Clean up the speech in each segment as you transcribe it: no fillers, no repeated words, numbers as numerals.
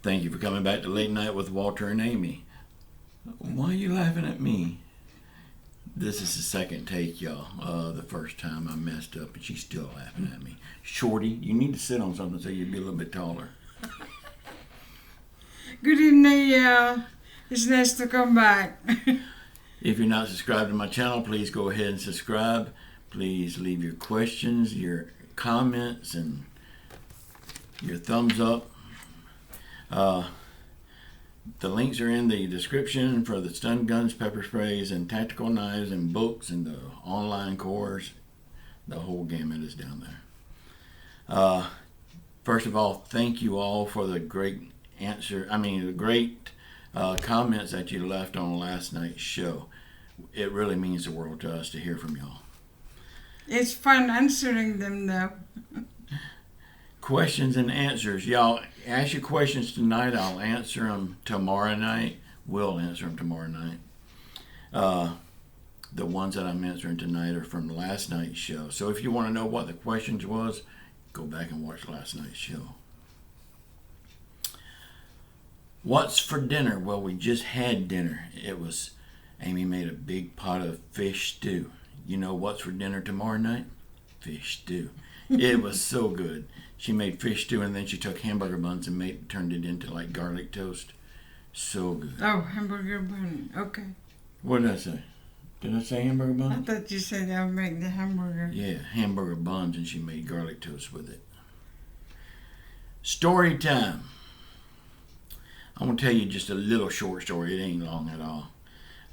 Thank you for coming back to Late Night with Walter and Amy. Why are you laughing at me? This is the second take, y'all. The first time I messed up and she's still laughing at me. Shorty, you need to sit on something so you'd be a little bit taller. Good evening, y'all. It's nice to come back. If you're not subscribed to my channel, please go ahead and subscribe. Please leave your questions, your comments, and your thumbs up. The links are in the description for the stun guns, pepper sprays, and tactical knives, and books, and the online course. The whole gamut is down there. First of all, thank you all for the great comments that you left on last night's show. It really means the world to us to hear from y'all. It's fun answering them, though. Questions and answers. Y'all ask your questions tonight. I'll answer them tomorrow night. We'll answer them tomorrow night. The ones that I'm answering tonight are from last night's show. So if you want to know what the questions was, go back and watch last night's show. What's for dinner? Well, we just had dinner. Amy made a big pot of fish stew. You know what's for dinner tomorrow night? Fish stew. It was so good. She made fish stew and then she took hamburger buns and turned it into like garlic toast. So good. Oh, hamburger bun. Okay. What did I say? Did I say hamburger I buns? thought you said I'll make the hamburger. Yeah, hamburger buns, and she made garlic toast with it. Story time. I'm going to tell you just a little short story. It ain't long at all.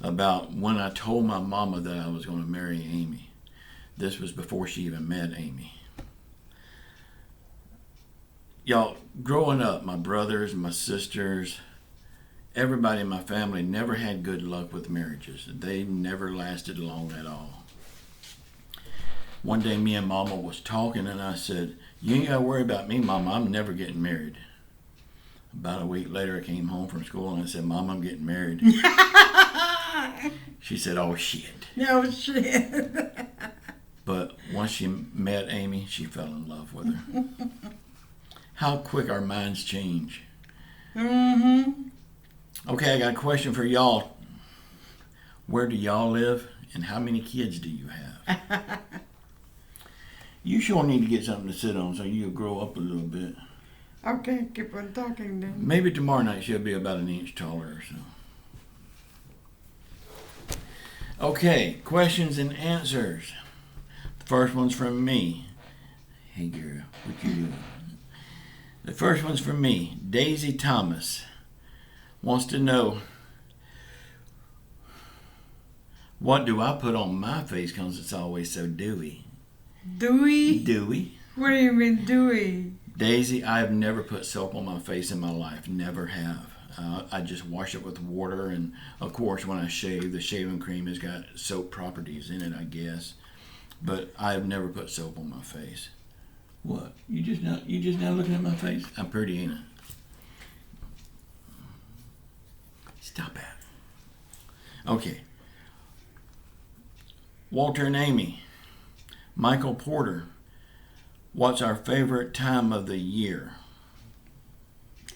About when I told my mama that I was going to marry Amy. This was before she even met Amy. Y'all, growing up, my brothers, my sisters, everybody in my family never had good luck with marriages. They never lasted long at all. One day, me and Mama was talking, and I said, "You ain't got to worry about me, Mama. I'm never getting married." About a week later, I came home from school, and I said, "Mom, I'm getting married." She said, "Oh, shit." No shit. But once she met Amy, she fell in love with her. How quick our minds change. Mm-hmm. Okay, I got a question for y'all. Where do y'all live, and how many kids do you have? You sure need to get something to sit on so you'll grow up a little bit. Okay, keep on talking then. Maybe tomorrow night she'll be about an inch taller or so. Okay, questions and answers. The first one's from me. Hey girl, what you doing? The first one's from me. Daisy Thomas wants to know, what do I put on my face because it's always so dewy? Dewy? Dewy. What do you mean dewy? Daisy, I've never put soap on my face in my life. Never have. I just wash it with water, and of course when I shave, the shaving cream has got soap properties in it, I guess. But I've never put soap on my face. What? You just now looking at my face? I'm pretty, ain't I? Stop it. Okay. Walter and Amy. Michael Porter. What's our favorite time of the year?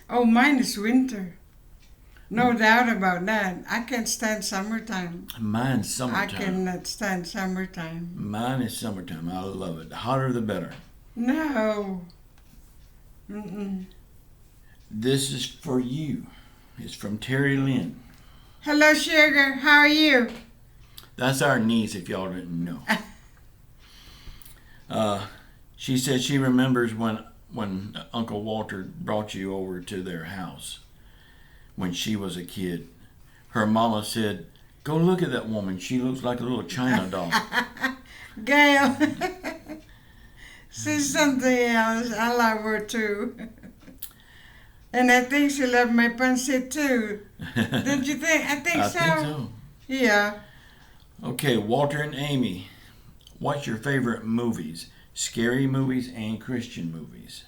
Oh, mine is winter. No doubt about that. I can't stand summertime. Mine's summertime. I cannot stand summertime. Mine is summertime. I love it. The hotter the better. No. Mm-mm. This is for you. It's from Terry Lynn. Hello, sugar. How are you? That's our niece, if y'all didn't know. She said she remembers when Uncle Walter brought you over to their house when she was a kid. Her mama said, "Go look at that woman. She looks like a little China doll." Gail. She's something else. I love her too. And I think she loved my pancit too. Don't you think? I think I so. think so. Yeah. Okay, Walter and Amy, what's your favorite movies? Scary movies and Christian movies.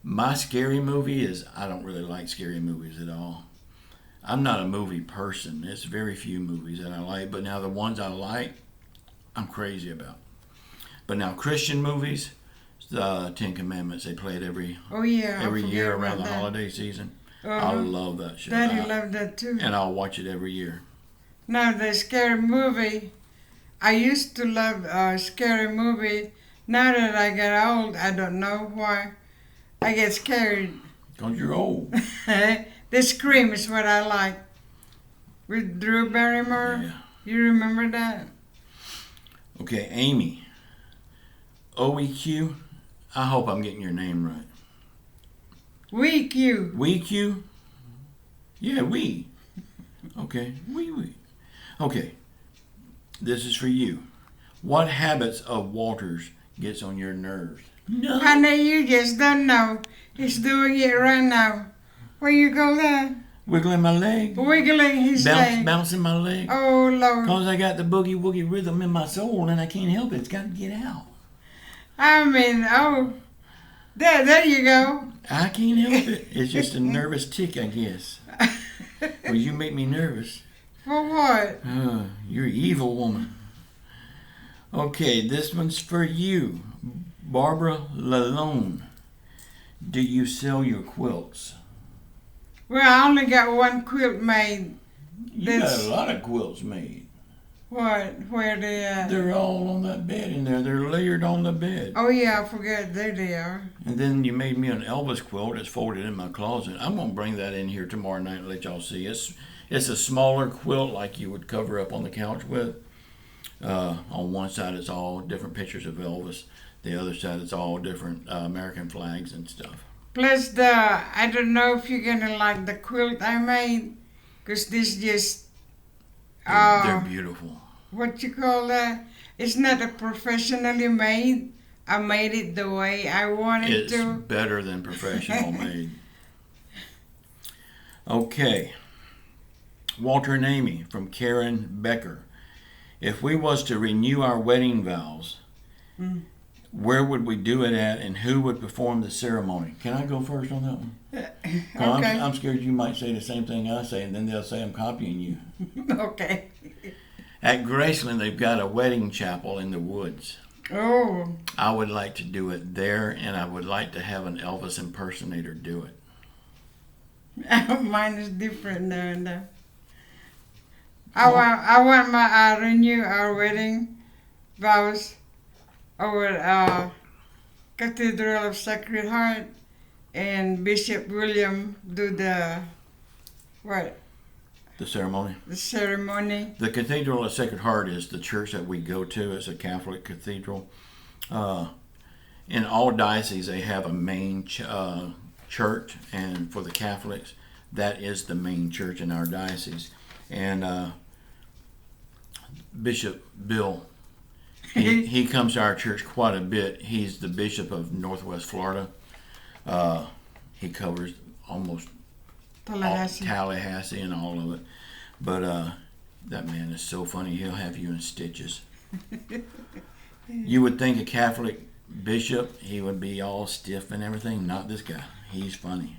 My scary movie is, I don't really like scary movies at all. I'm not a movie person. There's very few movies that I like, but now the ones I like, I'm crazy about. But now Christian movies, Ten Commandments. They play it every I every forget year about around the that. holiday season. I Uh-huh. love that show. Daddy loved that too. And I'll watch it every year. Now the scary movie. I used to love scary movie. Now that I get old, I don't know why I get scared. 'Cause you're old. The Scream is what I like. With Drew Barrymore. Yeah. You remember that? Okay, Amy. OEQ. I hope I'm getting your name right. Weak you. WeQ? Yeah, we. Okay, we. Okay, this is for you. What habits of Walter's gets on your nerves? No. Honey, you just don't know. He's doing it right now. Where you go there? Wiggling my leg. Wiggling his leg. Bouncing my leg. Oh, Lord. Because I got the boogie woogie rhythm in my soul and I can't help it. It's got to get out. I mean, there you go. I can't help it. It's just a nervous tick, I guess. Well, you make me nervous. For what? You're an evil woman. Okay, this one's for you. Barbara Lalone. Do you sell your quilts? Well, I only got one quilt made. You got a lot of quilts made. What? Where they at? They're all on that bed in there. They're layered on the bed. Oh, yeah, I forgot. There they are. And then you made me an Elvis quilt. It's folded in my closet. I'm going to bring that in here tomorrow night and let y'all see. It's a smaller quilt like you would cover up on the couch with. On one side, it's all different pictures of Elvis. The other side, it's all different American flags and stuff. Plus, I don't know if you're going to like the quilt I made. Because this just... They're beautiful. What you call that? It's not a professionally made. I made it the way I wanted to. It's better than professional made. Okay. Walter and Amy from Karen Becker. If we was to renew our wedding vows, where would we do it at and who would perform the ceremony? Can I go first on that one? Okay. I'm scared you might say the same thing I say and then they'll say I'm copying you. Okay. At Graceland, they've got a wedding chapel in the woods. Oh. I would like to do it there, and I would like to have an Elvis impersonator do it. Mine is different there and there. I want my renew our wedding vows over Cathedral of Sacred Heart and Bishop William do the The ceremony. the ceremony. The Cathedral of Sacred Heart is the church that we go to. It's a Catholic cathedral. In all dioceses, they have a main church, and for the Catholics, that is the main church in our diocese. And Bishop Bill, he comes to our church quite a bit. He's the Bishop of Northwest Florida. He covers almost Tallahassee and all of it. But that man is so funny. He'll have you in stitches. You would think a Catholic bishop, he would be all stiff and everything. Not this guy. He's funny.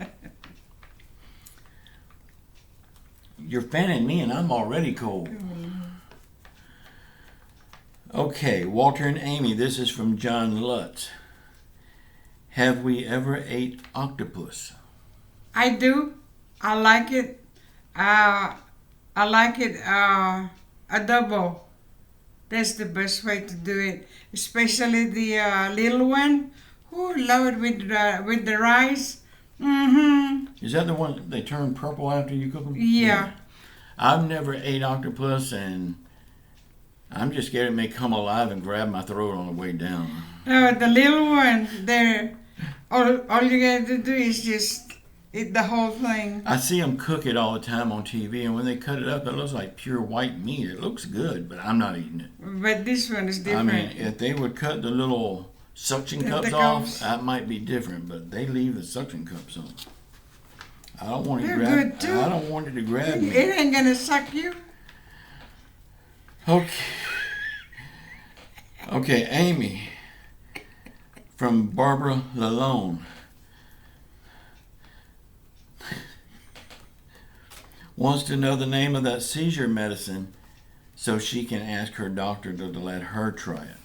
You're fanning me and I'm already cold. Okay, Walter and Amy, this is from John Lutz. Have we ever ate octopus? I do. I like it. I like it adobo. That's the best way to do it. Especially the little one. Oh, Lord, with the rice. Mm-hmm. Is that the one they turn purple after you cook them? Yeah. I've never ate octopus, and I'm just scared it may come alive and grab my throat on the way down. The little one, there. All you got to do is just eat the whole thing. I see them cook it all the time on TV, and when they cut it up, it looks like pure white meat. It looks good, but I'm not eating it. But this one is different. I mean, if they would cut the little suction cups off, that might be different, but they leave the suction cups on. I don't want it to grab. Good too. I don't want it to grab me. It ain't gonna suck you. Okay, Amy from Barbara Lalone. Wants to know the name of that seizure medicine so she can ask her doctor to let her try it.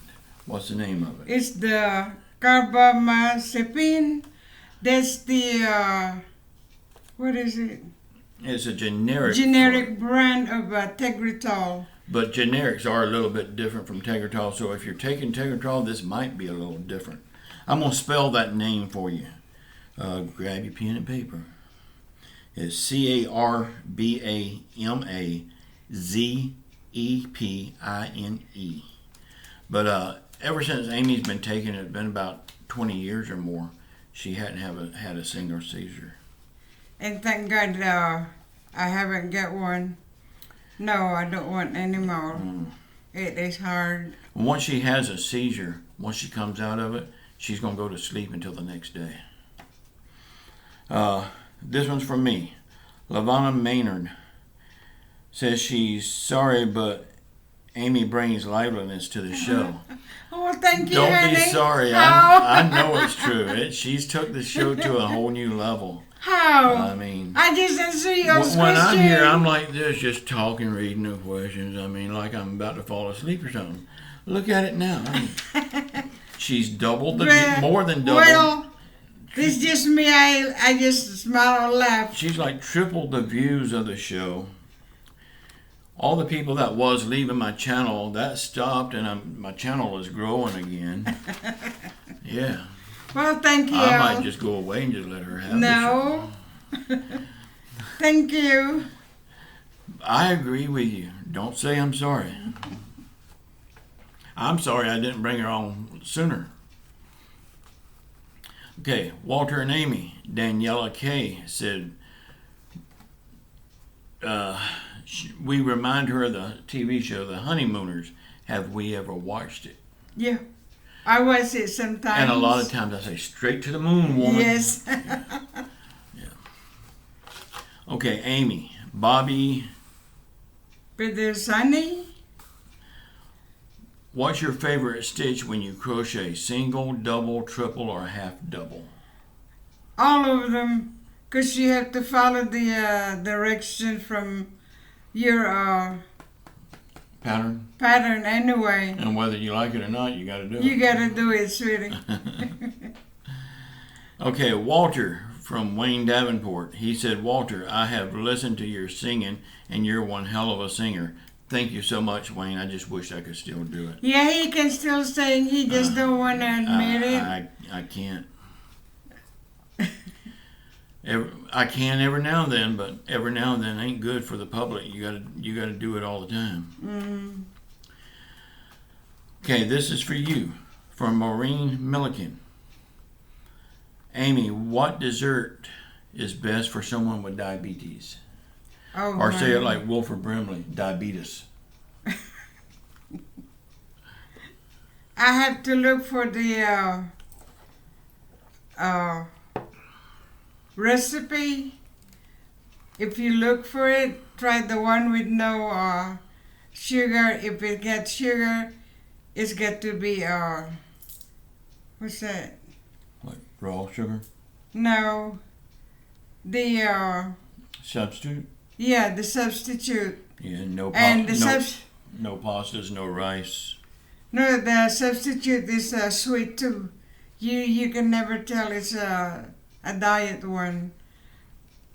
What's the name of it? It's the carbamazepine. That's the, what is it? It's a generic. Generic brand of Tegretol. But generics are a little bit different from Tegretol. So if you're taking Tegretol, this might be a little different. I'm going to spell that name for you. Grab your pen and paper. It's Carbamazepine. But ever since Amy's been taking it, it's been about 20 years or more, she hadn't had a single seizure. And thank God I haven't got one. No, I don't want any more. It is hard. Once she has a seizure, once she comes out of it, she's going to go to sleep until the next day. This one's from me. LaVonna Maynard says she's sorry, but Amy brings liveliness to the show. Oh, thank you, Don't honey. be sorry. Oh. I know it's true. She's took the show to a whole new level. How? I mean, I just answer your question. when I'm here, I'm like this, just talking, reading the questions. I mean, like I'm about to fall asleep or something. Look at it now. I mean, she's doubled more than doubled. Well, it's just me. I just smile and laugh. She's like tripled the views of the show. All the people that was leaving my channel, that stopped, and my channel is growing again. Yeah. Well, thank you. I might just go away and just let her have No. Thank you. I agree with you. Don't say I'm sorry. I'm sorry I didn't bring her on sooner. Okay, Walter and Amy. Daniela K. said, we remind her of the TV show, The Honeymooners. Have we ever watched it? Yeah. I watch it sometimes. And a lot of times I say, straight to the moon, woman. Yes. Yeah. Okay, Amy. Bobby. Brother Sonny. What's your favorite stitch when you crochet? Single, double, triple, or half double? All of them. Because you have to follow the direction from your pattern anyway. And whether you like it or not, you got to do it. You got to do it, sweetie. Okay, Walter from Wayne Davenport. He said, Walter, I have listened to your singing, and you're one hell of a singer. Thank you so much, Wayne. I just wish I could still do it. Yeah, he can still sing. He just don't want to admit it. I can't. I can every now and then, but every now and then ain't good for the public. You gotta do it all the time. Okay, this is for you, from Maureen Milliken. Amy, what dessert is best for someone with diabetes? Oh, Or say it like Wilford Brimley, diabetes. I have to look for the recipe. If you look for it, try the one with no sugar. If it gets sugar, it's got to be what's that? Like raw sugar? No, the Substitute? yeah, the substitute. Yeah, no pastas, no rice. No, the substitute is sweet too. You can never tell it's a diet one.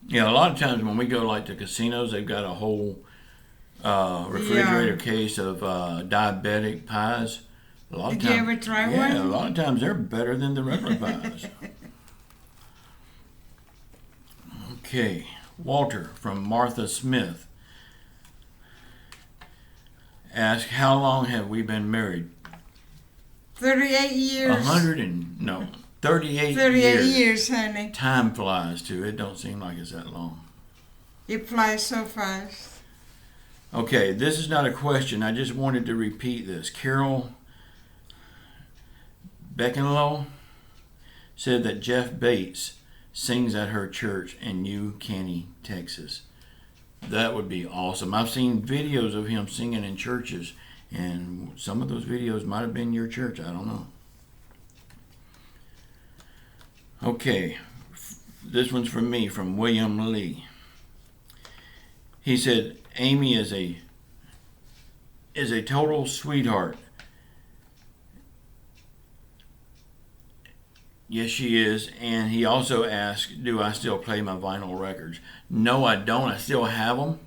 Yeah, a lot of times when we go like to casinos, they've got a whole refrigerator case of diabetic pies. Did you ever try one? Yeah, a lot of times they're better than the regular pies. Okay, Walter from Martha Smith asked, how long have we been married? 38 years. 38 years, honey. Time flies too. It don't seem like it's that long. It flies so fast. Okay, this is not a question. I just wanted to repeat this. Carol Beckenlow said that Jeff Bates sings at her church in New Caney, Texas. That would be awesome. I've seen videos of him singing in churches, and some of those videos might have been your church. I don't know. Okay, this one's from me, from William Lee. He said, Amy is a total sweetheart. Yes, she is. And he also asked, do I still play my vinyl records? No, I don't. I still have them.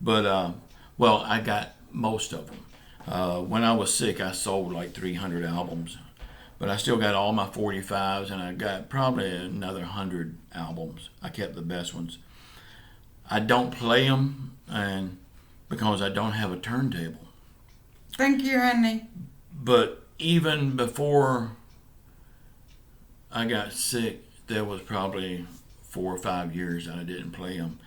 But, well, I got most of them. When I was sick, I sold like 300 albums. But I still got all my 45s, and I got probably another 100 albums. I kept the best ones. I don't play them and because I don't have a turntable. Thank you, honey. But even before I got sick, there was probably 4 or 5 years that I didn't play them.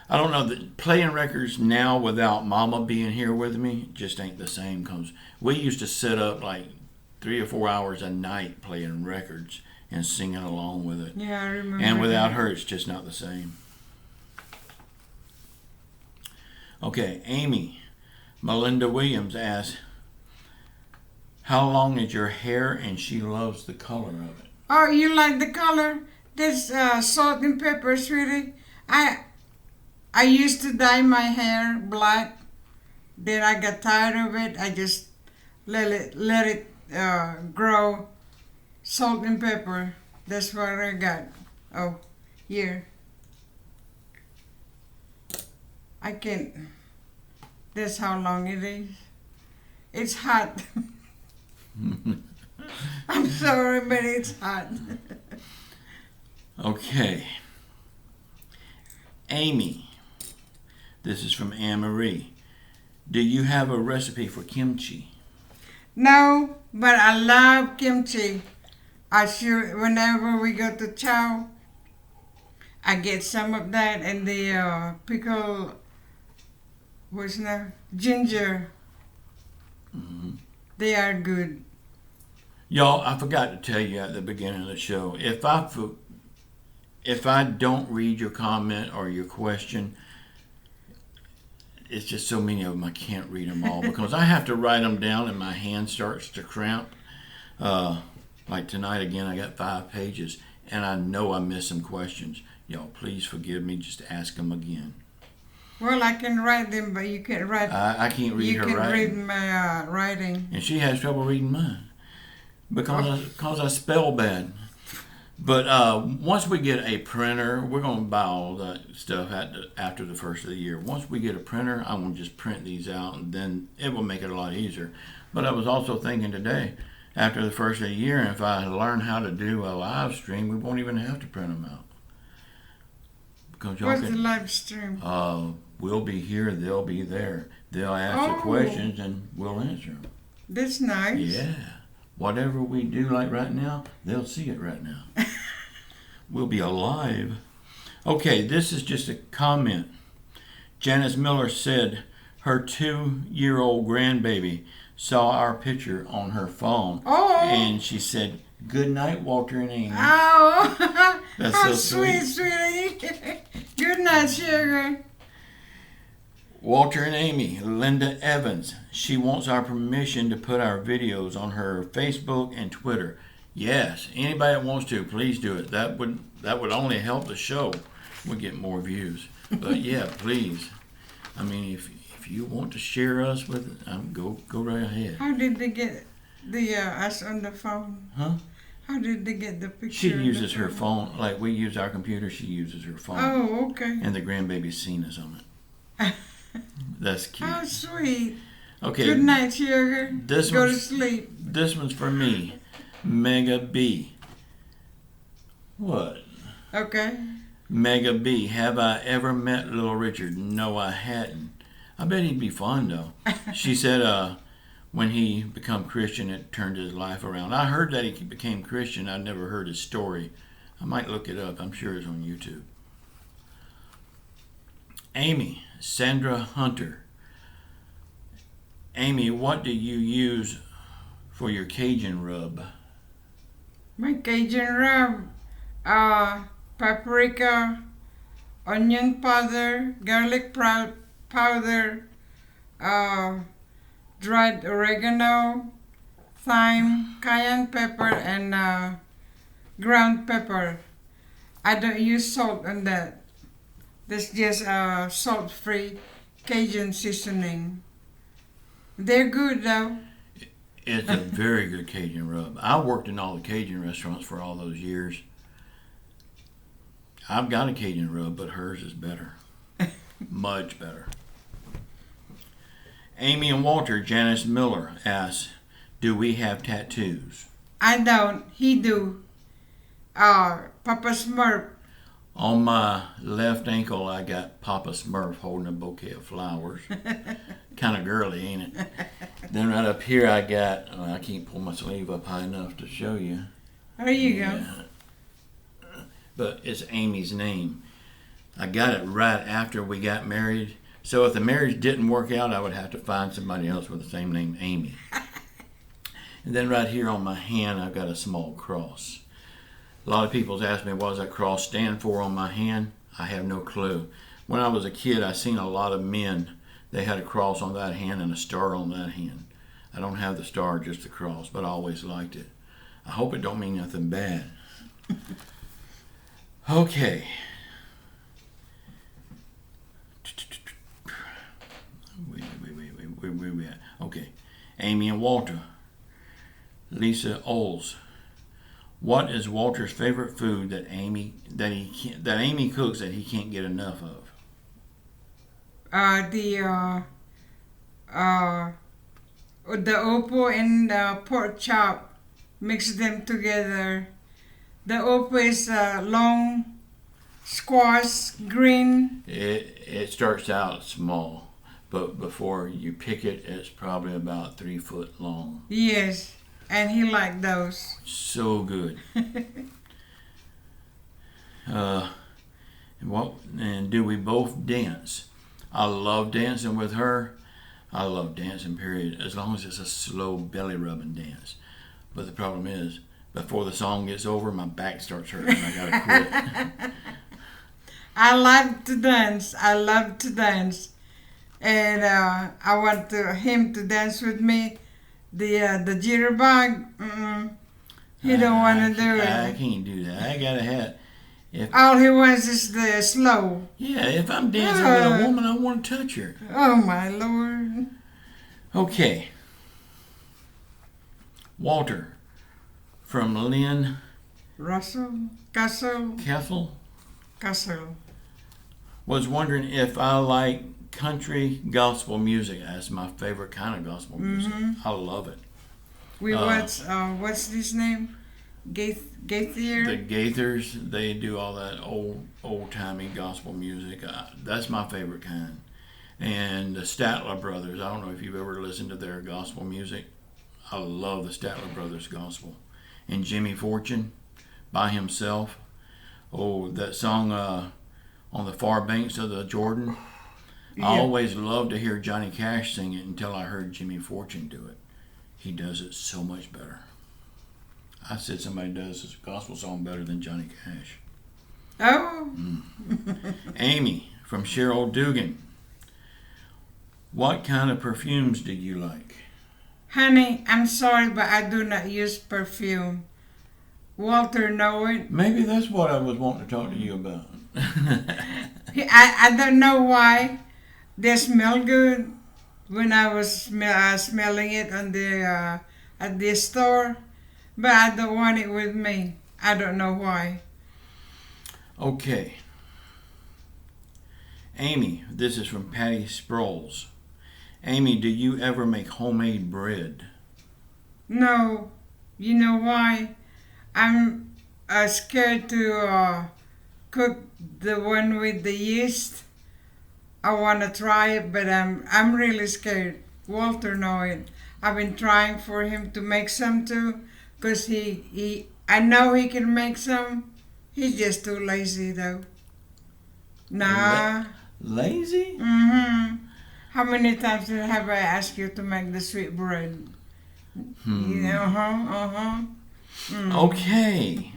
I don't know, that playing records now without Mama being here with me just ain't the same, because we used to sit up like 3 or 4 hours a night playing records and singing along with it. Yeah, I remember. And without that. her, it's just not the same. Okay, Amy. Melinda Williams asks, how long is your hair? And she loves the color of it. Oh, you like the color? This salt and pepper, sweetie. I used to dye my hair black. Then I got tired of it. I just let it grow. Salt and pepper. That's what I got. Oh, here. I can't. That's how long it is. It's hot. I'm sorry, but it's hot. Okay. Amy. This is from Anne Marie. Do you have a recipe for kimchi? No, but I love kimchi. Whenever we go to Chow, I get some of that and the pickle, ginger. Mm-hmm. They are good. Y'all, I forgot to tell you at the beginning of the show, if I don't read your comment or your question, it's just so many of them I can't read them all because I have to write them down and my hand starts to cramp. Like tonight again, I got 5 pages and I know I missed some questions. Y'all, please forgive me. Just ask them again. Well, I can write them, but you can't write. I can't read her writing. You can read my writing. And she has trouble reading mine because I spell bad. But once we get a printer, we're going to buy all that stuff after the first of the year. Once we get a printer, I'm going to just print these out, and then it will make it a lot easier. But I was also thinking today, after the first of the year, if I learn how to do a live stream, we won't even have to print them out. Because What's the live stream? We'll be here, they'll be there. They'll ask the questions, and we'll answer them. That's nice. Yeah. Whatever we do like right now, they'll see it right now. We'll be alive. Okay, this is just a comment. Janice Miller said her 2-year-old grandbaby saw our picture on her phone. Oh. And she said, good night, Walter and Amy. Oh, that's how so sweet. Good night, sugar. Walter and Amy, Linda Evans. She wants our permission to put our videos on her Facebook and Twitter. Yes, anybody that wants to, please do it. That would only help the show. We get more views. But yeah, please. I mean, if you want to share us with it, go right ahead. How did they get the us on the phone? Huh? How did they get the picture? She uses her phone like we use our computer. She uses her phone. Oh, okay. And the grandbaby's seen us on it. That's cute. How sweet. Okay. Good night, sugar. Go to sleep. This one's for me. Mega B. What? Okay. Mega B. Have I ever met Little Richard? No, I hadn't. I bet he'd be fun, though. She said when he became Christian, it turned his life around. I heard that he became Christian. I'd never heard his story. I might look it up. I'm sure it's on YouTube. Amy. Sandra Hunter. Amy, what do you use for your Cajun rub? My Cajun rub, paprika, onion powder, garlic powder, dried oregano, thyme, cayenne pepper, and ground pepper. I don't use salt on that. That's just salt-free Cajun seasoning. They're good though. It's a very good Cajun rub. I worked in all the Cajun restaurants for all those years. I've got a Cajun rub, but hers is better. Much better. Amy and Walter, Janice Miller asks, do we have tattoos? I don't. He do. Papa Smurf. On my left ankle, I got Papa Smurf holding a bouquet of flowers. Kind of girly, ain't it? Then right up here, I got, I can't pull my sleeve up high enough to show you. There you go. But it's Amy's name. I got it right after we got married. So if the marriage didn't work out, I would have to find somebody else with the same name, Amy. And then right here on my hand, I've got a small cross. A lot of people ask me, what does that cross stand for on my hand? I have no clue. When I was a kid, I seen a lot of men. They had a cross on that hand and a star on that hand. I don't have the star, just the cross, but I always liked it. I hope it don't mean nothing bad. Okay. Where we at? Okay. Amy and Walter. Lisa Oles. What is Walter's favorite food that Amy cooks that he can't get enough of? The opo and the pork chop. Mix them together. The opo is long, squash, green. It starts out small, but before you pick it, it's probably about 3 foot long. Yes, and he liked those. So good. And do we both dance? I love dancing with her. I love dancing, period, as long as it's a slow belly rubbing dance. But the problem is, before the song gets over, my back starts hurting. I gotta quit. I like to dance. I love to dance, and I want him to dance with me. The jitterbug. He don't want to do it. I can't do that. I gotta have. All he wants is the slow. Yeah, if I'm dancing with a woman, I want to touch her. Oh my Lord. Okay. Walter, from Lynn Kessel, was wondering if I like country gospel music. That's my favorite kind of gospel music. I love it. We watch, what's his name? Gaither? The Gaithers, they do all that old-timey gospel music. That's my favorite kind. And the Statler Brothers, I don't know if you've ever listened to their gospel music. I love the Statler Brothers gospel. And Jimmy Fortune, by himself. Oh, that song, On the Far Banks of the Jordan. Yeah. I always loved to hear Johnny Cash sing it until I heard Jimmy Fortune do it. He does it so much better. I said somebody does this gospel song better than Johnny Cash. Oh. Amy from Cheryl Dugan. What kind of perfumes do you like? Honey, I'm sorry, but I do not use perfume. Walter know it. Maybe that's what I was wanting to talk to you about. I don't know why. They smell good when I was smelling it on the at the store. But I don't want it with me. I don't know why. Okay. Amy, this is from Patty Sproles. Amy, do you ever make homemade bread? No. You know why? I'm scared to cook the one with the yeast. I want to try it, but I'm really scared. Walter knows it. I've been trying for him to make some too. Because I know he can make some. He's just too lazy though. Nah. Lazy? Mm-hmm. How many times have I asked you to make the sweet bread? Yeah, Okay.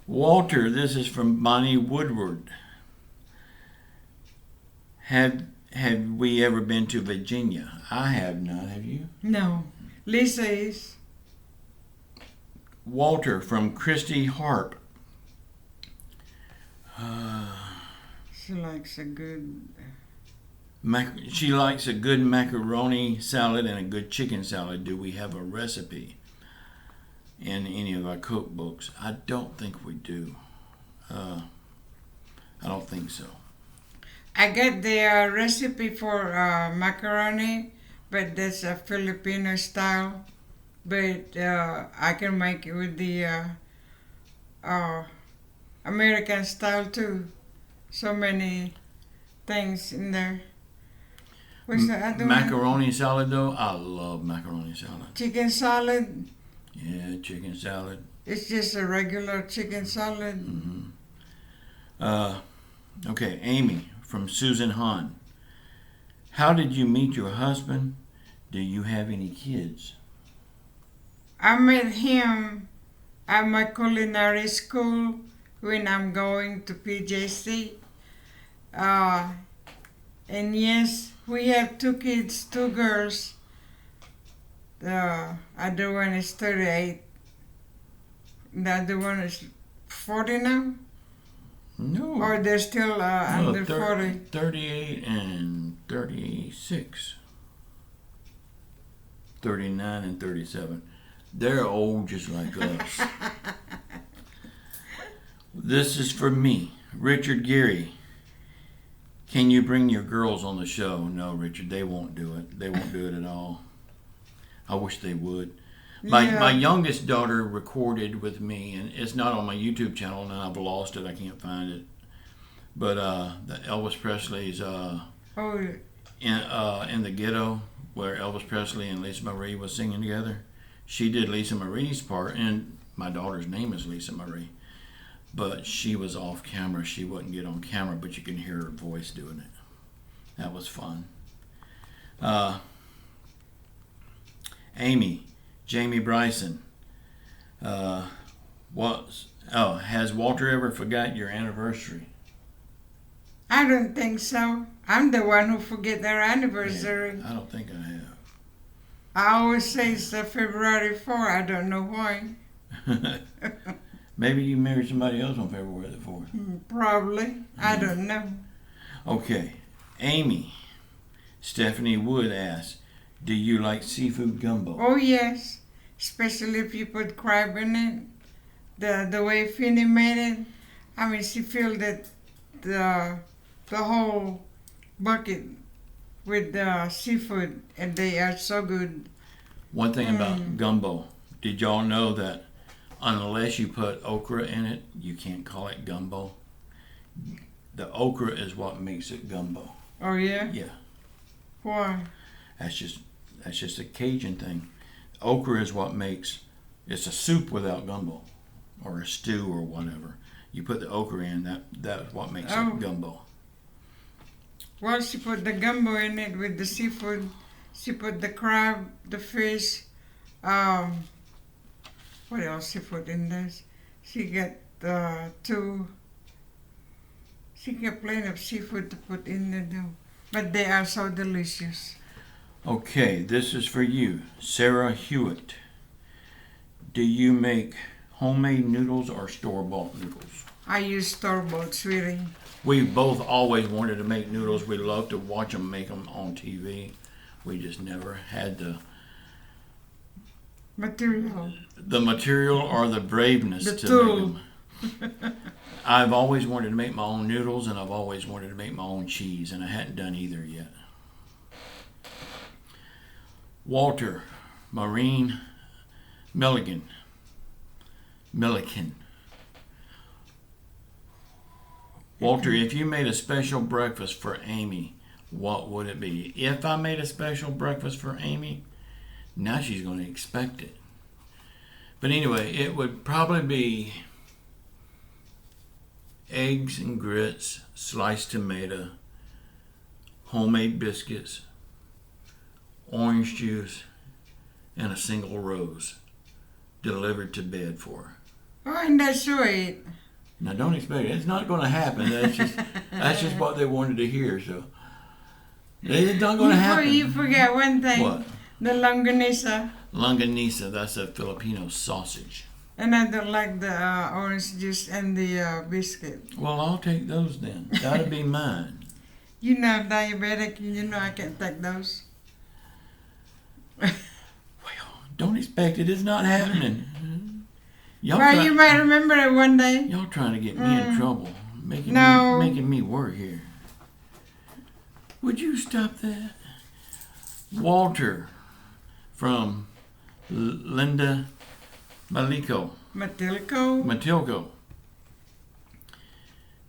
Walter, this is from Bonnie Woodward. Have we ever been to Virginia? I have not. Have you? No. Lisa is. Walter from Christy Harp. She likes a good She likes a good macaroni salad and a good chicken salad. Do we have a recipe in any of our cookbooks? I don't think we do. I don't think so. I got the recipe for macaroni, but that's a Filipino style. But I can make it with the American style too. So many things in there. What's the other one? Macaroni salad, though, I love macaroni salad. Chicken salad. Yeah, chicken salad. It's just a regular chicken salad. Mm-hmm. Okay, Amy from Susan Hahn. How did you meet your husband? Do you have any kids? I met him at my culinary school when I'm going to PJC. And yes, we have 2 kids, 2 girls. The other one is 38. The other one is 40 now? No. Or they're still under 40? 38 and 36. 39 and 37. They're old just like us. This is for me. Richard Geary. Can you bring your girls on the show? No, Richard, they won't do it. They won't do it at all. I wish they would. My youngest daughter recorded with me, and it's not on my YouTube channel, and I've lost it. I can't find it. But the Elvis Presley's in the Ghetto, where Elvis Presley and Lisa Marie was singing together. She did Lisa Marie's part, and my daughter's name is Lisa Marie. But she was off camera. She wouldn't get on camera, but you can hear her voice doing it. That was fun. Jamie Bryson. Has Walter ever forgot your anniversary? I don't think so. I'm the one who forget their anniversary. Yeah, I don't think I have. I always say it's February 4. I don't know why. Maybe you married somebody else on February the 4th. Probably. I don't know. Okay. Amy. Stephanie Wood asks, do you like seafood gumbo? Oh, yes. Especially if you put crab in it. The way Finny made it. I mean, she filled it, the whole bucket with seafood, and they are so good. One thing about gumbo. Did y'all know that unless you put okra in it, you can't call it gumbo? The okra is what makes it gumbo. Oh, yeah? Yeah. Why? That's just a Cajun thing. Okra is what makes, it's a soup without gumbo, or a stew or whatever. You put the okra in, that's what makes it gumbo. Well, she put the gumbo in it with the seafood. She put the crab, the fish. What else she put in there? She got she got plenty of seafood to put in there though. But they are so delicious. Okay, this is for you, Sarah Hewitt. Do you make homemade noodles or store-bought noodles? I use store-bought, sweetie. We both always wanted to make noodles. We love to watch them make them on TV. We just never had the material or the braveness to make them. I've always wanted to make my own noodles, and I've always wanted to make my own cheese, and I hadn't done either yet. Walter Maureen Milliken. Walter, if you made a special breakfast for Amy, what would it be? If I made a special breakfast for Amy, now she's going to expect it. But anyway, it would probably be eggs and grits, sliced tomato, homemade biscuits, orange juice, and a single rose delivered to bed for her. Oh, and that's sweet. Now don't expect it. It's not going to happen. That's just what they wanted to hear. So it's not going to happen. You forget one thing. What? The longanisa. Longanisa. That's a Filipino sausage. And I don't like the orange juice and the biscuit. Well, I'll take those then. That'll be mine. You know I'm diabetic, and you know I can't take those. Well, don't expect it. It's not happening. Y'all Well, you might remember it one day. Y'all trying to get me in trouble, making me work here. Would you stop that? Walter from Linda Matilco.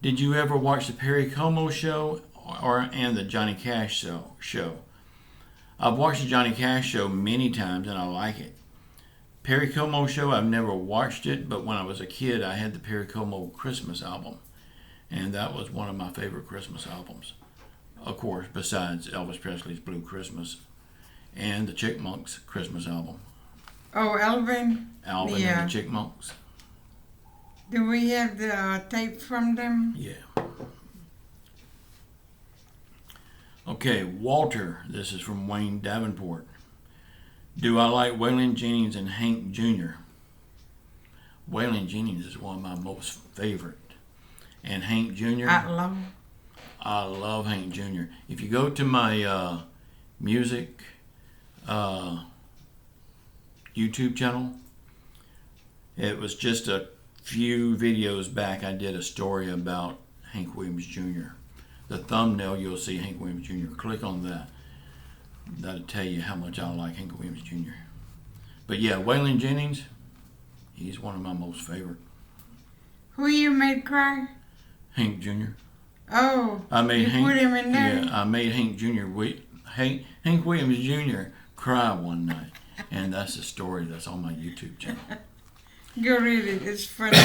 Did you ever watch the Perry Como show and the Johnny Cash show? I've watched the Johnny Cash show many times and I like it. Perry Como show, I've never watched it, but when I was a kid, I had the Perry Como Christmas album, and that was one of my favorite Christmas albums. Of course, besides Elvis Presley's Blue Christmas and the Chickmunks Christmas album. Oh, Alvin and the Chickmunks. Do we have the tape from them? Yeah. Okay, Walter, this is from Wayne Davenport. Do I like Waylon Jennings and Hank Jr.? Waylon Jennings is one of my most favorite. And Hank Jr.? I love Hank Jr. If you go to my music YouTube channel, it was just a few videos back I did a story about Hank Williams Jr. The thumbnail, you'll see Hank Williams Jr. Click on that. That'll tell you how much I like Hank Williams Jr. But yeah, Waylon Jennings, he's one of my most favorite. Who you made cry? Hank Jr. Oh, I made Hank, put him in there? Yeah, I made Hank Jr. Hank Williams Jr. cry one night. And that's the story that's on my YouTube channel. Go read it. It's funny.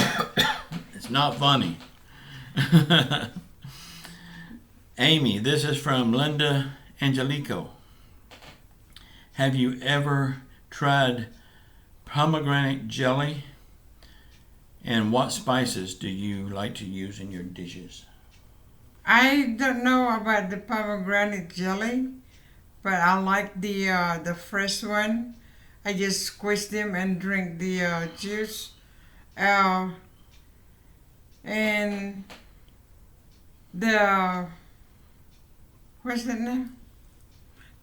It's not funny. Amy, this is from Linda Angelico. Have you ever tried pomegranate jelly? And what spices do you like to use in your dishes? I don't know about the pomegranate jelly, but I like the fresh one. I just squish them and drink the juice. And what's the name?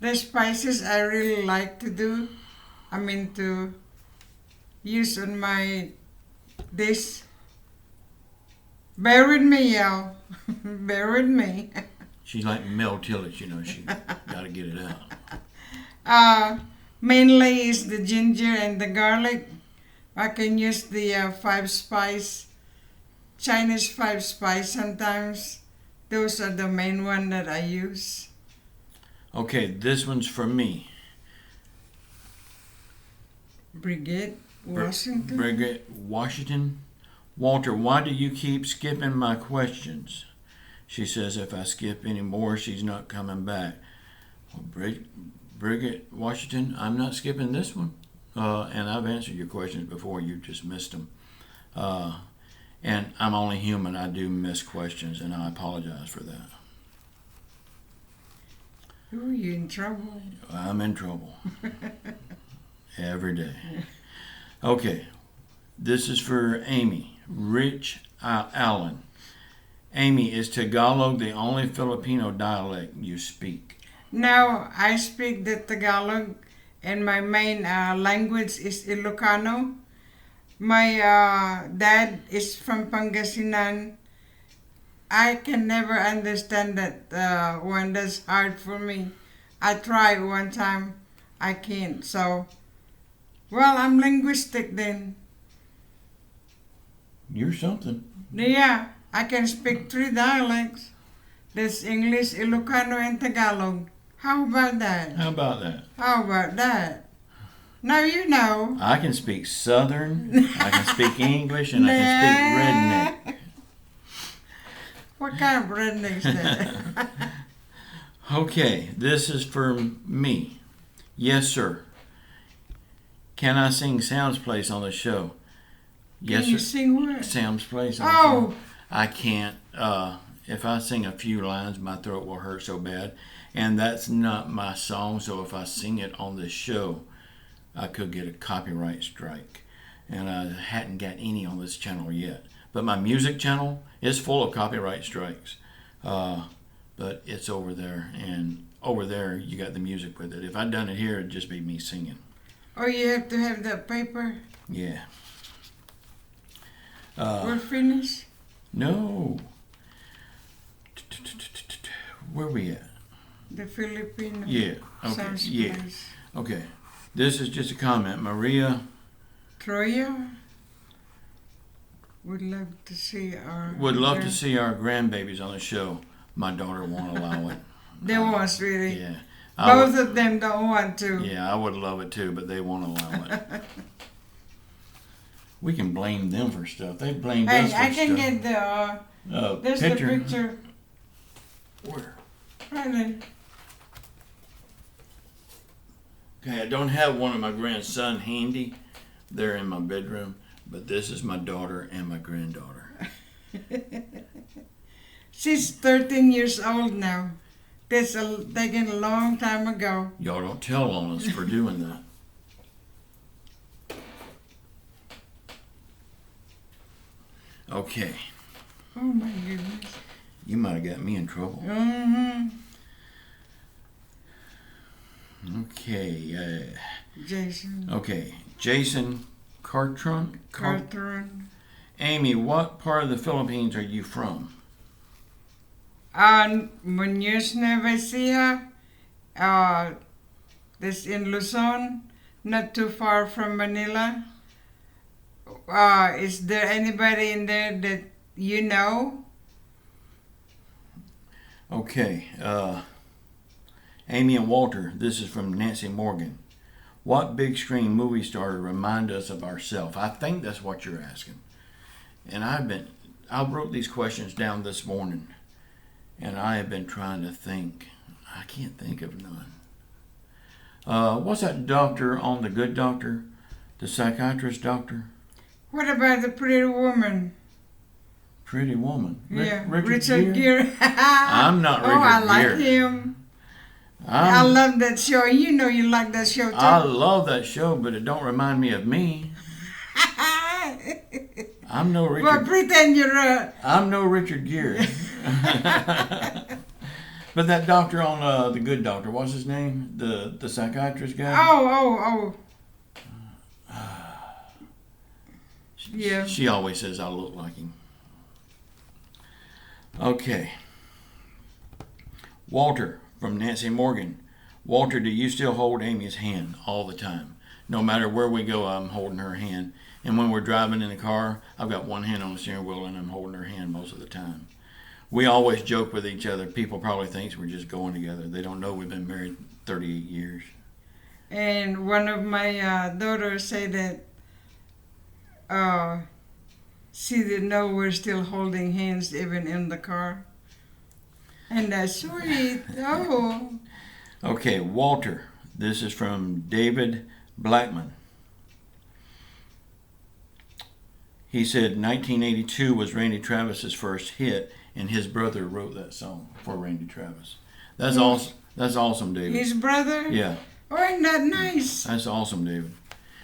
The spices I really like to do. To use on my dish. Bear with me, y'all. Bear with me. She's like Mel Tillich, she got to get it out. Mainly is the ginger and the garlic. I can use the 5-spice, Chinese 5-spice sometimes. Those are the main one that I use. Okay, this one's for me. Brigette Washington. Brigette Washington. Walter, why do you keep skipping my questions? She says if I skip any more, she's not coming back. Well, Brigette Washington, I'm not skipping this one. And I've answered your questions before. You just missed them. And I'm only human. I do miss questions, and I apologize for that. Ooh, you in trouble? I'm in trouble. Every day. Okay. This is for Amy. Rich Allen. Amy, is Tagalog the only Filipino dialect you speak? No, I speak the Tagalog, and my main language is Ilocano. My dad is from Pangasinan. I can never understand that one. That's hard for me. I tried one time. I can't. So, well, I'm linguistic then. You're something. Yeah, I can speak 3 dialects. That's English, Ilocano, and Tagalog. How about that? How about that? How about that? Now you know. I can speak Southern, I can speak English, and I can speak redneck. What kind of redneck is that? Okay, this is for me. Yes, sir. Can I sing Sam's Place on the show? Yes, Can you sir. sing what? Sam's Place on the show. I can't. If I sing a few lines, my throat will hurt so bad. And that's not my song, so if I sing it on this show, I could get a copyright strike. And I hadn't got any on this channel yet. But my music channel is full of copyright strikes. but it's over there, and over there you got the music with it. If I'd done it here, it'd just be me singing. Oh, you have to have that paper? Yeah. We're finished? No. Where we at? The Filipino. Yeah. Okay. Sounds Yeah. nice. Okay. This is just a comment. Maria Troya would love to see our... would love to see our grandbabies on the show. My daughter won't allow it. They won't, really. Yeah. Both of them don't want to. Yeah, I would love it too, but they won't allow it. We can blame them for stuff. They blamed us for Hey, I can stuff. get the... there's picture. the picture. Where? Right there. Okay, I don't have one of my grandson handy. They're in my bedroom, but this is my daughter and my granddaughter. She's 13 years old now. That's taken a long time ago. Y'all don't tell on us for doing that. Okay, Oh my goodness. you might have got me in trouble. Mm-hmm. Okay, Jason. okay. Jason Cartron? Cartron. Amy, what part of the Philippines are you from? Muñoz, Nueva Ecija. This in Luzon, not too far from Manila. Is there anybody in there that you know? Okay, Amy and Walter, this is from Nancy Morgan. What big screen movie star remind us of ourselves? I think that's what you're asking. And I wrote these questions down this morning, and I have been trying to think. I can't think of none. What's that doctor on The Good Doctor? The psychiatrist doctor? What about the pretty woman? Pretty woman. Yeah, Richard Gere. I'm not Richard Oh, I like Gere. him. I love that show. You know you like that show too. I love that show, but it don't remind me of me. I'm no Richard. Well, pretend you're I'm no Richard Gere. But that doctor on The Good Doctor, what's his name? The psychiatrist guy? Oh. Yeah. She always says I look like him. Okay. Walter from Nancy Morgan. Walter, do you still hold Amy's hand all the time? No matter where we go, I'm holding her hand. And when we're driving in the car, I've got one hand on the steering wheel and I'm holding her hand most of the time. We always joke with each other. People probably think we're just going together. They don't know we've been married 38 years. And one of my daughters said that she didn't know we're still holding hands even in the car. And that's sweet. Oh. Okay, Walter. This is from David Blackman. He said 1982 was Randy Travis's first hit, and his brother wrote that song for Randy Travis. That's awesome. That's awesome, David. His brother? Yeah. Oh, isn't that nice? That's awesome, David.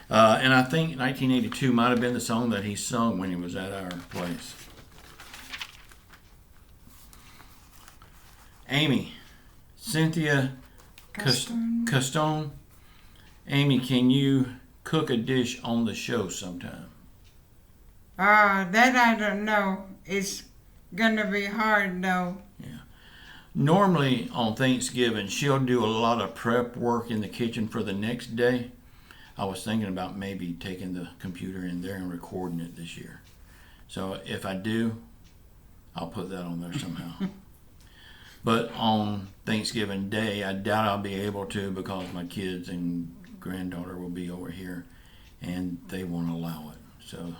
And I think 1982 might have been the song that he sung when he was at our place. Amy, Cynthia Castone. Amy, can you cook a dish on the show sometime? That I don't know. It's gonna be hard though. Yeah. Normally on Thanksgiving, she'll do a lot of prep work in the kitchen for the next day. I was thinking about maybe taking the computer in there and recording it this year. So if I do, I'll put that on there somehow. But on Thanksgiving Day, I doubt I'll be able to because my kids and granddaughter will be over here and they won't allow it. So,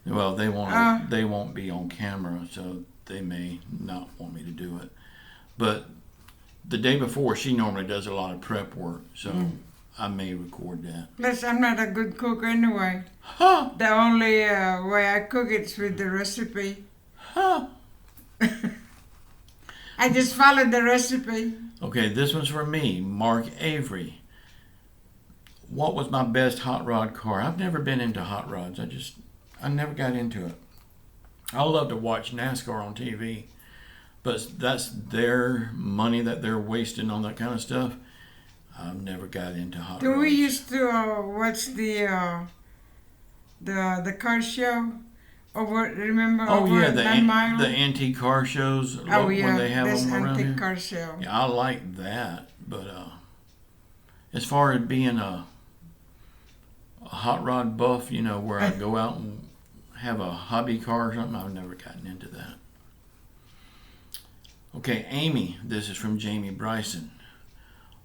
well, they won't be on camera, so they may not want me to do it. But the day before, she normally does a lot of prep work, so I may record that. Plus, I'm not a good cook anyway. Huh? The only way I cook it's with the recipe. Huh? I just followed the recipe. Okay, this one's for me, Mark Avery. What was my best hot rod car? I've never been into hot rods. I never got into it. I love to watch NASCAR on TV, but that's their money that they're wasting on that kind of stuff. I've never got into hot Do rods. we used to watch the car show? Remember? Oh over yeah, at the 9 Mile? the antique car shows. Oh yeah, when they have this them around antique here. car show. Yeah, I like that, but as far as being a hot rod buff, you know, where I go out and have a hobby car or something, I've never gotten into that. Okay, Amy, this is from Jamie Bryson.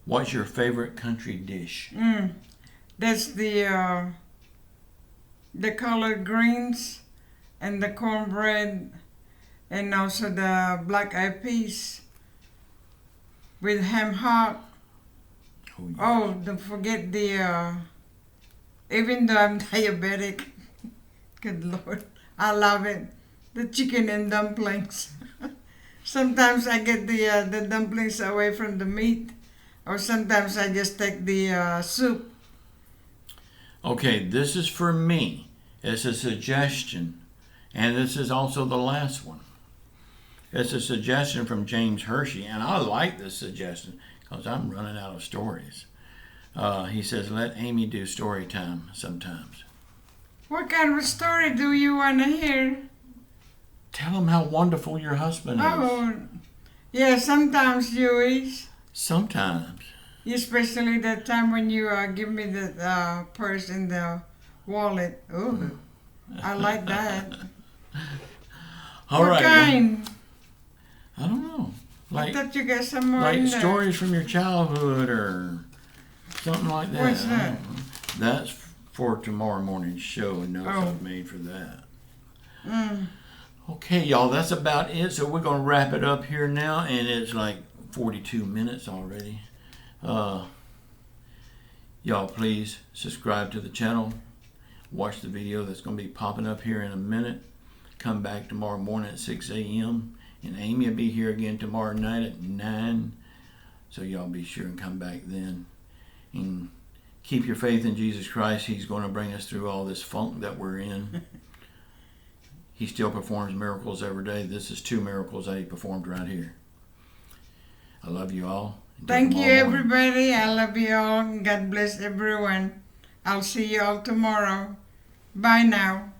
What's your favorite country dish? That's the collard greens and the cornbread and also the black eyed peas with ham hock. Oh, yeah. Oh, don't forget the even though I'm diabetic, good Lord, I love it. The chicken and dumplings. Sometimes I get the dumplings away from the meat, or sometimes I just take the soup. Okay, this is for me. It's a suggestion, and this is also the last one. It's a suggestion from James Hershey, and I like this suggestion because I'm running out of stories. He says, let Amy do story time sometimes. What kind of story do you want to hear? Tell him how wonderful your husband is. Oh, yeah, sometimes you is. Sometimes. Especially that time when you give me the purse and the wallet. Oh, I like that. All what right. kind? I don't know. I thought you got some more Like in there. stories from your childhood or something like that. What's that? That's for tomorrow morning's show, and notes Oh. I've made for that. Mm. Okay, y'all, that's about it. So we're going to wrap it up here now, and it's like 42 minutes already. Y'all, please subscribe to the channel. Watch the video that's going to be popping up here in a minute. Come back tomorrow morning at 6 a.m. And Amy will be here again tomorrow night at 9. So y'all be sure and come back then. And keep your faith in Jesus Christ. He's going to bring us through all this funk that we're in. He still performs miracles every day. This is 2 miracles that he performed right here. I love you all. Thank you, everybody. I love you all. God bless everyone. I'll see you all tomorrow. Bye now.